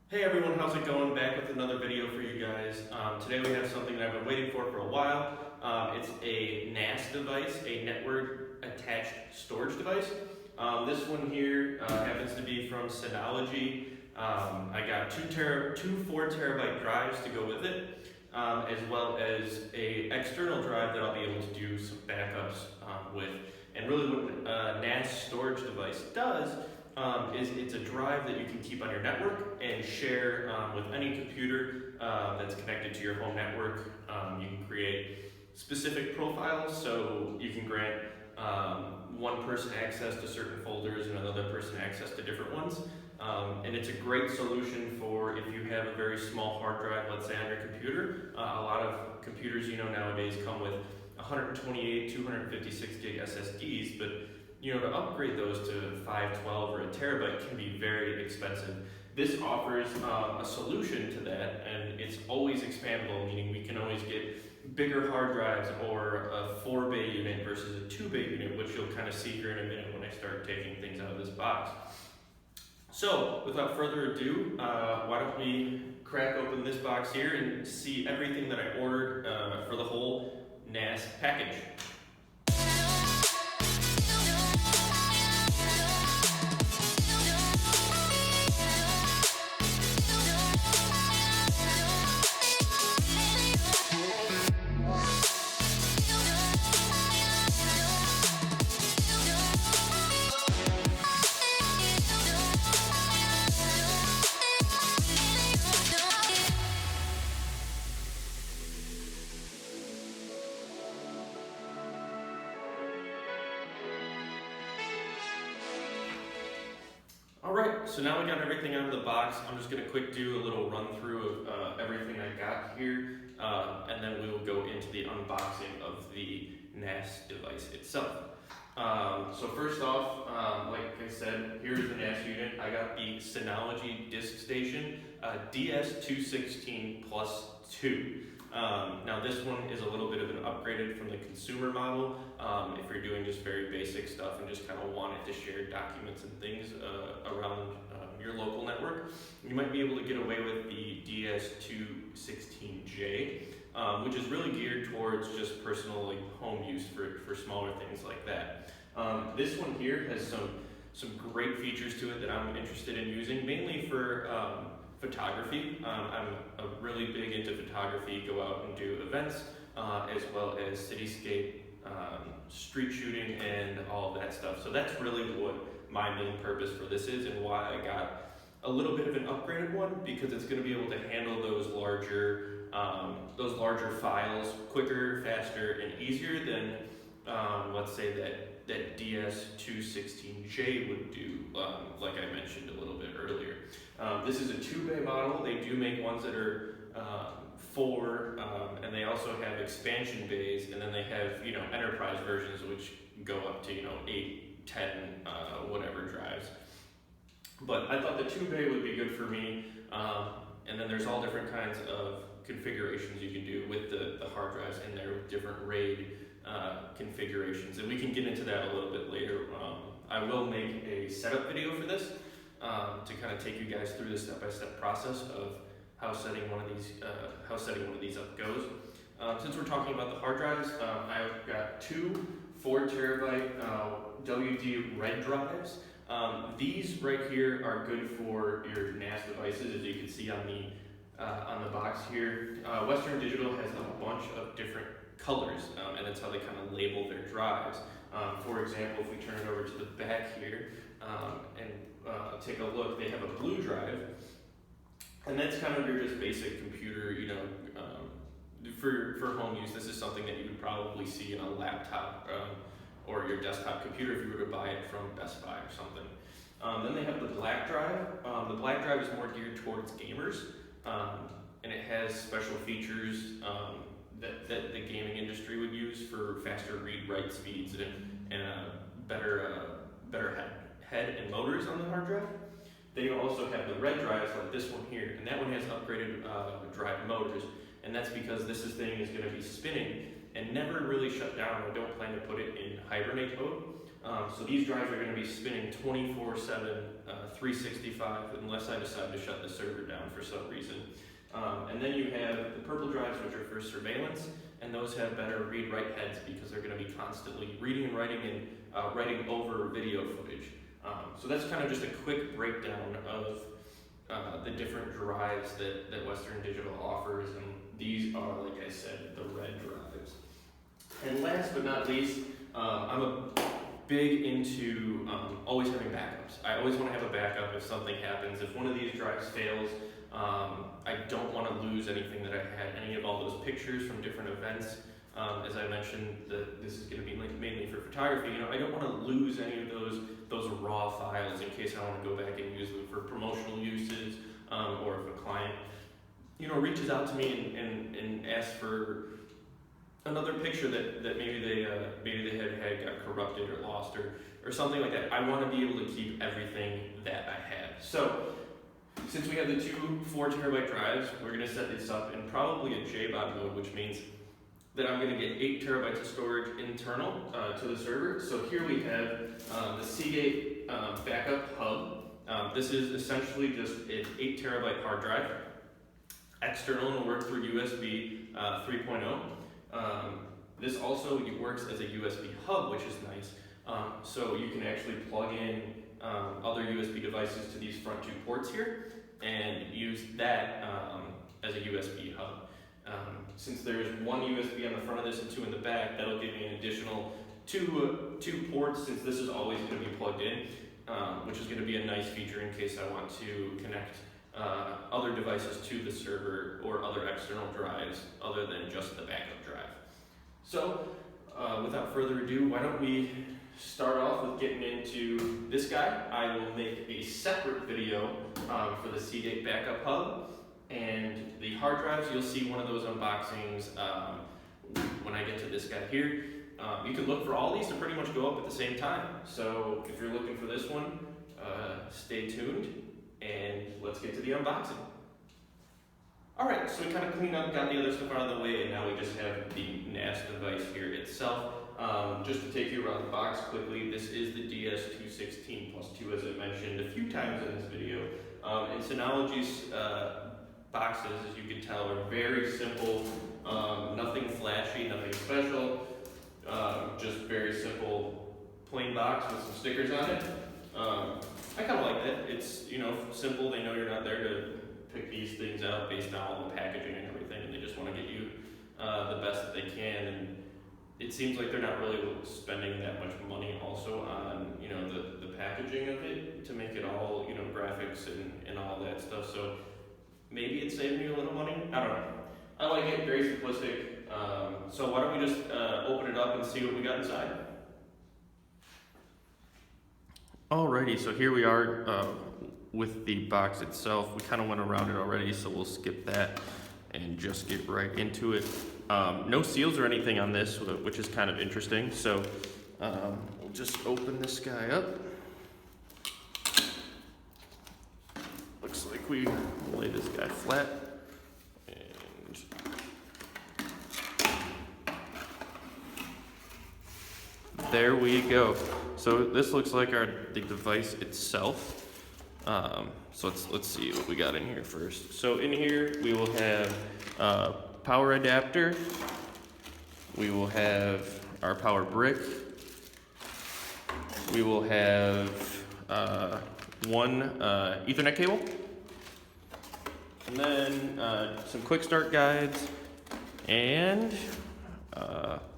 Hey everyone, how's it going? Back with another video for you guys. Today we have something that I've been waiting for a while. It's a NAS device, a network attached storage device. This one here happens to be from Synology. I got two 4 terabyte drives to go with it, as well as a external drive that I'll be able to do some backups with. And really what a NAS storage device does is it's a drive that you can keep on your network and share with any computer that's connected to your home network. You can create specific profiles, so you can grant one person access to certain folders and another person access to different ones. And it's a great solution for if you have a very small hard drive, let's say on your computer. A lot of computers, nowadays come with 128, 256 gig SSDs, but to upgrade those to 512 or a terabyte can be very expensive. This offers a solution to that, and it's always expandable, meaning we can always get bigger hard drives or a 4-bay unit versus a 2-bay unit, which you'll kind of see here in a minute when I start taking things out of this box. So, without further ado, why don't we crack open this box here and see everything that I ordered for the whole NAS package. Alright, so now we got everything out of the box. I'm just going to quick do a little run through of everything I got here, and then we will go into the unboxing of the NAS device itself. So first off, like I said, here's the NAS unit. I got the Synology Disk Station DS216 Plus 2. Now this one is a little bit of an upgraded from the consumer model. If you're doing just very basic stuff and just kind of wanted to share documents and things around your local network, you might be able to get away with the DS216J, which is really geared towards just personal home use for smaller things like that. This one here has some great features to it that I'm interested in using, mainly for photography. I'm really big into photography, go out and do events, as well as cityscape, street shooting, and all of that stuff. So that's really what my main purpose for this is, and why I got a little bit of an upgraded one, because it's going to be able to handle those larger files quicker, faster, and easier than let's say that DS216J would do, like I mentioned a little bit earlier. This is a 2-bay model. They do make ones that are 4, and they also have expansion bays, and then they have enterprise versions which go up to 8, 10, whatever drives. But I thought the 2-bay would be good for me, and then there's all different kinds of configurations you can do with the hard drives in there with different RAID configurations, and we can get into that a little bit later. I will make a setup video for this to kind of take you guys through the step-by-step process of how setting one of these up goes. Since we're talking about the hard drives, I've got 2 4 terabyte WD red drives. These right here are good for your NAS devices, as you can see on the box here. Western Digital has a bunch of different colors, and that's how they kind of label their drives. For example, if we turn it over to the back here and take a look, they have a blue drive, and that's kind of your just basic computer, for home use. This is something that you would probably see in a laptop or your desktop computer if you were to buy it from Best Buy or something. Then they have the black drive. The black drive is more geared towards gamers, and it has special features that the gaming industry would use for faster read-write speeds and better head and motors on the hard drive. They also have the red drives like this one here, and that one has upgraded drive motors, and that's because this thing is going to be spinning and never really shut down. I don't plan to put it in hibernate mode. So these drives are going to be spinning 24/7, 365, unless I decide to shut the server down for some reason. And then you have the purple drives, which are for surveillance, and those have better read-write heads because they're going to be constantly reading and writing and writing over video footage. So that's kind of just a quick breakdown of the different drives that Western Digital offers, and these are, like I said, the red drives. And last but not least, I'm a big into always having backups. I always want to have a backup if something happens. If one of these drives fails, I don't want to lose anything that I had, any of all those pictures from different events. As I mentioned, this is going to be mainly for photography. You know, I don't want to lose any of those raw files in case I want to go back and use them for promotional uses, or if a client, you know, reaches out to me and asks for another picture that maybe they had got corrupted or lost or something like that. I want to be able to keep everything that I have. So since we have the two 4 terabyte drives, we're going to set this up in probably a JBOD mode, which means that I'm going to get 8 terabytes of storage internal to the server. So here we have the Seagate backup hub. This is essentially just an 8 terabyte hard drive. External will work through USB 3.0. This also works as a USB hub, which is nice. So you can actually plug in other USB devices to these front 2 ports here and use that as a USB hub. Since there's 1 USB on the front of this and 2 in the back, that'll give me an additional two ports, since this is always going to be plugged in, which is going to be a nice feature in case I want to connect other devices to the server or other external drives other than just the backup drive. So without further ado, why don't we start off with getting into this guy. I will make a separate video for the Seagate backup hub, and the hard drives, you'll see one of those unboxings when I get to this guy here. You can look for all these to pretty much go up at the same time. So if you're looking for this one, stay tuned and let's get to the unboxing. Alright, so we kind of cleaned up, got the other stuff out of the way, and now we just have the NAS device here itself. Just to take you around the box quickly, this is the DS216+2, as I mentioned a few times in this video. And Synology's boxes, as you can tell, are very simple, nothing flashy, nothing special, just very simple, plain box with some stickers on it. I kind of like that. It's, you know, simple. They know you're not there to pick these things out based on all the packaging and everything, and they just want to get you the best that they can. And it seems like they're not really spending that much money also on, you know, the packaging of it to make it all, you know, graphics and all that stuff. So maybe it's saving you a little money. I don't know. I like it. Very simplistic. So why don't we just open it up and see what we got inside? Alrighty, so here we are with the box itself. We kind of went around it already, so we'll skip that and just get right into it. No seals or anything on this, which is kind of interesting. So we'll just open this guy up. Looks like we lay this guy flat. And there we go. So this looks like the device itself. So let's see what we got in here first. So in here we will have power adapter. We will have our power brick. We will have one Ethernet cable, and then some quick start guides, and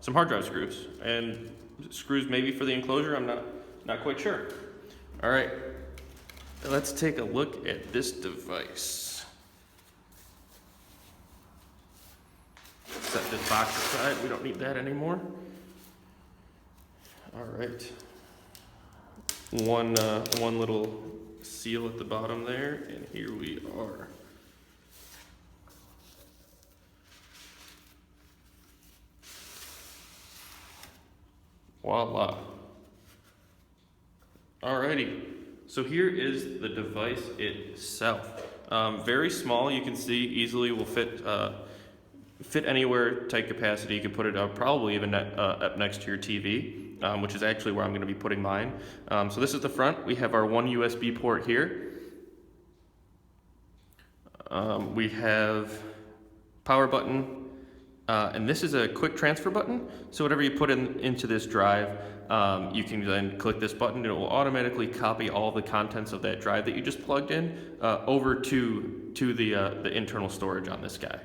some hard drive screws, and screws maybe for the enclosure. I'm not quite sure. All right, let's take a look at this device. Set this box aside. We don't need that anymore. All right. One little seal at the bottom there, and here we are. Voila. Alrighty, so here is the device itself. Very small, you can see easily will fit anywhere, tight capacity. You can put it up probably even up next to your TV. which is actually where I'm going to be putting mine. So this is the front. We have our one USB port here. We have power button, and this is a quick transfer button. So whatever you put into this drive, you can then click this button and it will automatically copy all the contents of that drive that you just plugged in over to the internal storage on this guy.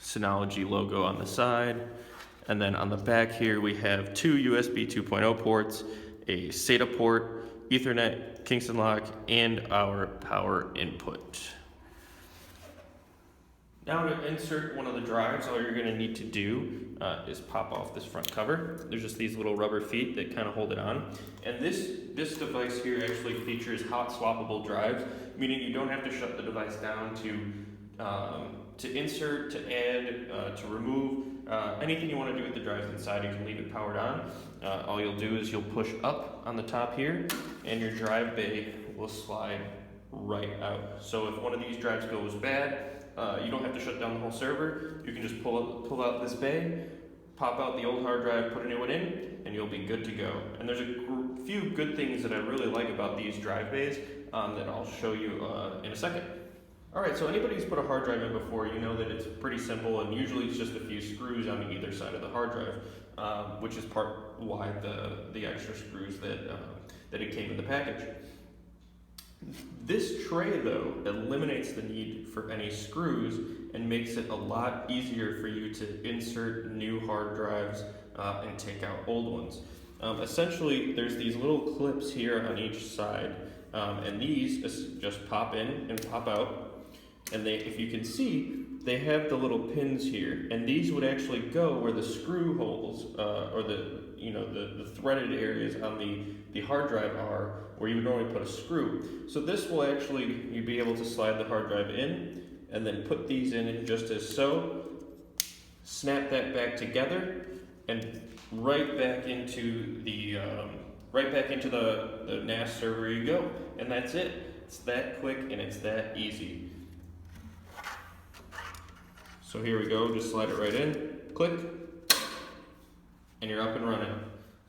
Synology logo on the side, and then on the back here we have two USB 2.0 ports, a SATA port, Ethernet, Kingston lock, and our power input. Now to insert one of the drives, all you're going to need to do is pop off this front cover. There's just these little rubber feet that kind of hold it on. And this device here actually features hot swappable drives, meaning you don't have to shut the device down to insert, to add, to remove, anything you want to do with the drives inside. You can leave it powered on. All you'll do is you'll push up on the top here, and your drive bay will slide right out. So if one of these drives goes bad, you don't have to shut down the whole server. You can just pull out this bay, pop out the old hard drive, put a new one in, and you'll be good to go. And there's a few good things that I really like about these drive bays that I'll show you in a second. Alright, so anybody who's put a hard drive in before, you know that it's pretty simple, and usually it's just a few screws on either side of the hard drive, which is part why the extra screws that it came in the package. This tray, though, eliminates the need for any screws and makes it a lot easier for you to insert new hard drives and take out old ones. Essentially, there's these little clips here on each side, and these just pop in and pop out. And if you can see, they have the little pins here, and these would actually go where the screw holes or the threaded areas on the hard drive are, where you would normally put a screw. So this will actually, you'd be able to slide the hard drive in, and then put these in just as so, snap that back together, and right back into the NAS server you go, and that's it. It's that quick and it's that easy. So here we go, just slide it right in, click, and you're up and running.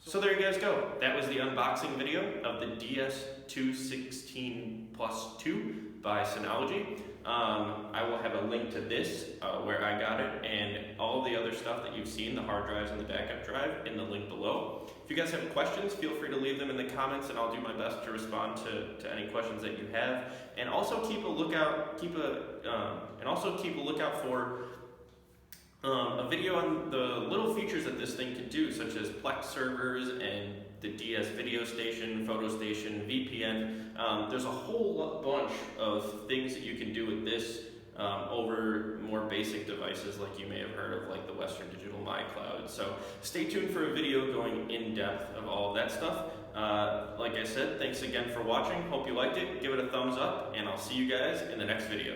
So there you guys go. That was the unboxing video of the DS216 Plus 2 by Synology. I will have a link to this, where I got it, and all the other stuff that you've seen, the hard drives and the backup drive, in the link below. If you guys have questions, feel free to leave them in the comments, and I'll do my best to respond to any questions that you have. And also keep a lookout for a video on the little features that this thing can do, such as Plex servers and the DS video station, photo station, VPN. There's a whole bunch of things that you can do with this over more basic devices like you may have heard of, like the Western Digital MyCloud. So stay tuned for a video going in depth of all of that stuff. Like I said, thanks again for watching. Hope you liked it. Give it a thumbs up, and I'll see you guys in the next video.